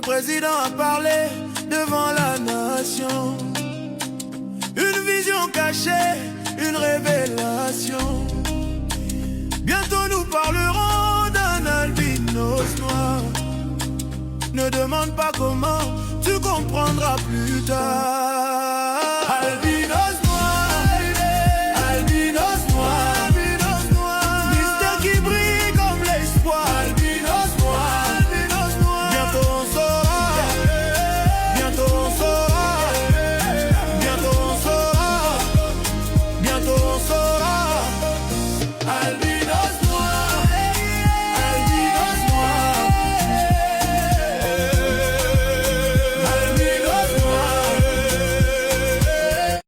président a parlé devant la nation. Une vision cachée, une révélation. Bientôt nous parlerons d'un albinos noir. Ne demande pas comment, tu comprendras plus tard.